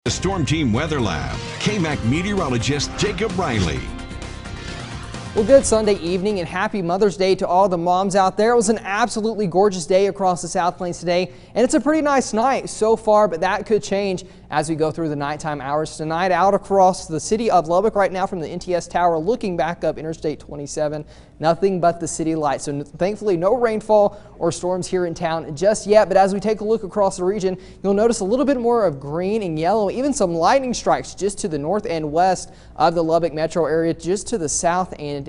The Storm Team Weather Lab, KAMC meteorologist Jacob Riley. Well, good Sunday evening and happy Mother's Day to all the moms out there. It was an absolutely gorgeous day across the South Plains today, and it's a pretty nice night so far, but that could change as we go through the nighttime hours tonight. Out across the city of Lubbock right now from the NTS Tower, looking back up Interstate 27, nothing but the city lights. So thankfully no rainfall or storms here in town just yet, but as we take a look across the region, you'll notice a little bit more of green and yellow, even some lightning strikes just to the north and west of the Lubbock metro area, just to the south and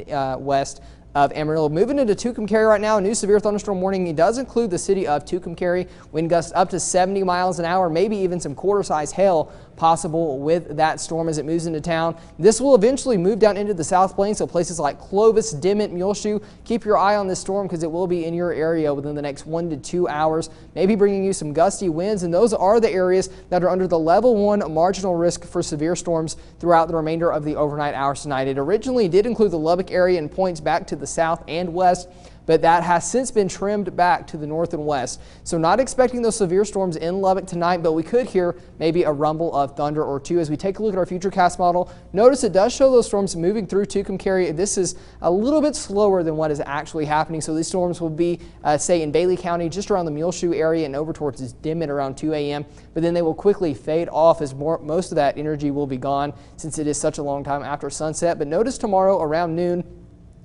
west of Amarillo. Moving into Tucumcari right now, a new severe thunderstorm warning. It does include the city of Tucumcari. Wind gusts up to 70 miles an hour, maybe even some quarter-size hail possible with that storm as it moves into town. This will eventually move down into the South Plains, so places like Clovis, Dimmitt, Muleshoe. Keep your eye on this storm because it will be in your area within the next 1 to 2 hours, maybe bringing you some gusty winds, and those are the areas that are under the level 1 marginal risk for severe storms throughout the remainder of the overnight hours tonight. It originally did include the Lubbock area and points back to the south and west, but that has since been trimmed back to the north and west. So not expecting those severe storms in Lubbock tonight, but we could hear maybe a rumble of thunder or two. As we take a look at our futurecast model, notice it does show those storms moving through Tucumcari. This is a little bit slower than what is actually happening. So these storms will be, say, in Bailey County, just around the Muleshoe area and over towards Dimmitt around 2 a.m. But then they will quickly fade off as most of that energy will be gone since it is such a long time after sunset. But notice tomorrow around noon,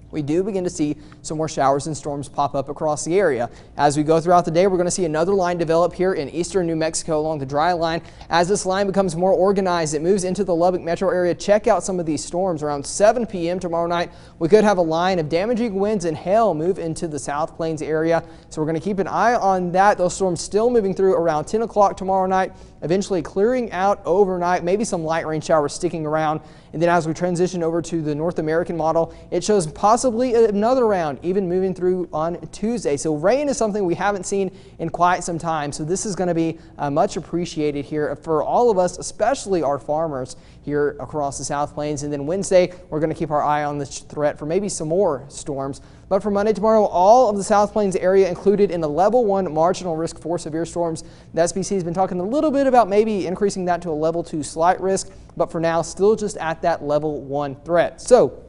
we do begin to see some more showers and storms pop up across the area. As we go throughout the day, we're going to see another line develop here in eastern New Mexico along the dry line. As this line becomes more organized, it moves into the Lubbock metro area. Check out some of these storms around 7 p.m. tomorrow night. We could have a line of damaging winds and hail move into the South Plains area. So we're going to keep an eye on that. Those storms still moving through around 10 o'clock tomorrow night, eventually clearing out overnight, maybe some light rain showers sticking around. And then as we transition over to the North American model, it shows possibly another round even moving through on Tuesday. So rain is something we haven't seen in quite some time. So this is going to be much appreciated here for all of us, especially our farmers here across the South Plains. And then Wednesday, we're going to keep our eye on this threat for maybe some more storms. But for Monday tomorrow, all of the South Plains area included in the level 1 marginal risk for severe storms. The SPC has been talking a little bit about maybe increasing that to a level 2 slight risk, but for now, still just at that level 1 threat. So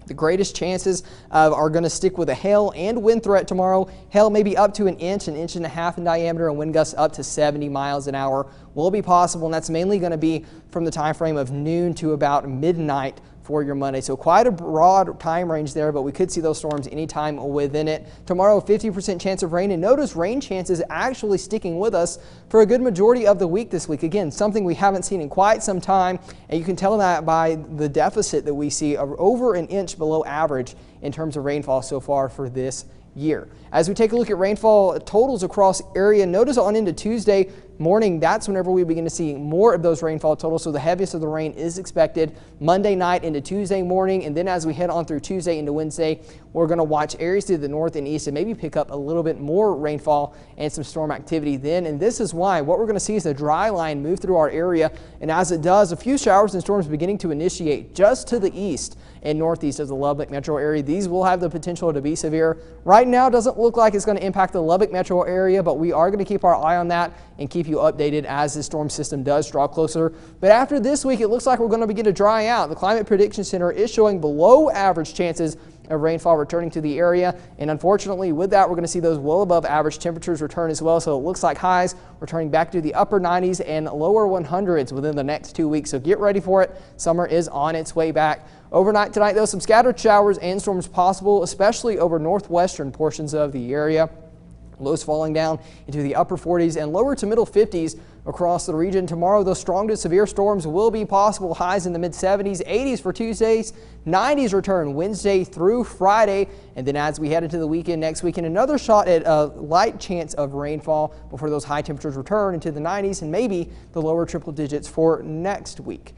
the greatest chances are going to stick with a hail and wind threat tomorrow. Hail maybe up to an inch and a half in diameter, and wind gusts up to 70 miles an hour will be possible, and that's mainly going to be from the time frame of noon to about midnight for your Monday. So quite a broad time range there, but we could see those storms anytime within it. Tomorrow, 50% chance of rain, and notice rain chances actually sticking with us for a good majority of the week this week. Again, something we haven't seen in quite some time, and you can tell that by the deficit that we see of over an inch below average in terms of rainfall so far for this year. As we take a look at rainfall totals across area, notice on into Tuesday morning, that's whenever we begin to see more of those rainfall totals. So the heaviest of the rain is expected Monday night into Tuesday morning. And then as we head on through Tuesday into Wednesday, we're going to watch areas to the north and east and maybe pick up a little bit more rainfall and some storm activity then. And this is why what we're going to see is the dry line move through our area. And as it does, a few showers and storms beginning to initiate just to the east and northeast of the Lubbock metro area. These will have the potential to be severe. Right now, doesn't look like it's going to impact the Lubbock metro area, but we are going to keep our eye on that and keep you updated as the storm system does draw closer. But after this week, it looks like we're going to begin to dry out. The Climate Prediction Center is showing below average chances of rainfall returning to the area, and unfortunately with that, we're going to see those well above average temperatures return as well. So it looks like highs returning back to the upper 90s and lower 100s within the next 2 weeks. So get ready for it. Summer is on its way back. Overnight tonight, though, some scattered showers and storms possible, especially over northwestern portions of the area. Lows falling down into the upper 40s and lower to middle 50s across the region. Tomorrow, those strong to severe storms will be possible. Highs in the mid 70s, 80s for Tuesdays, 90s return Wednesday through Friday. And then as we head into the weekend, next weekend, another shot at a light chance of rainfall before those high temperatures return into the 90s and maybe the lower triple digits for next week.